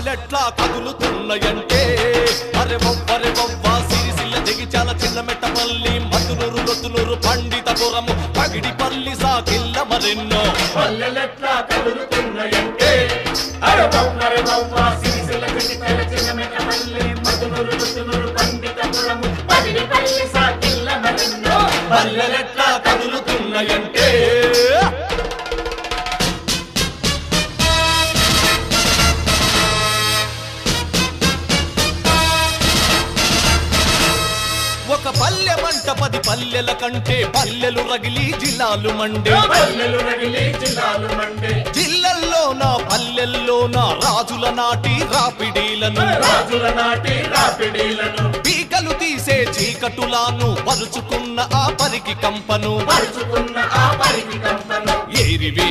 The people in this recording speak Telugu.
పల్లెలెట్లా కదులుతున్నాయంటే అరే వవ్వా సిరిసిల్ల జగిచాల చిన్నమెట్టపల్లి మధునూరు లొత్తునూరు పండితపురము పగిడిపల్లి సాకిల్ల మరెన్నో పల్లెలెట్లా కదులుతున్నాయంటే అరే వవ్వా సిరిసిల్ల జగిచాల చిన్నమెట్టపల్లి మధునూరు లొత్తునూరు పండితపురము పగిడిపల్లి సాకిల్ల మరెన్నో పల్లెలెట్లా కదులుతున్నాయంటే ఒక పల్లె మంట 10 పల్లెల కంటే పల్లెలు రగిలి జిల్లాలు మండే జిల్లల్లోన పల్లెల్లోన రాజుల నాటి రాపిడీలను పీకలు తీసే చీకటులాను పరుచుకున్న ఆ పరికి కంపను ఏరివే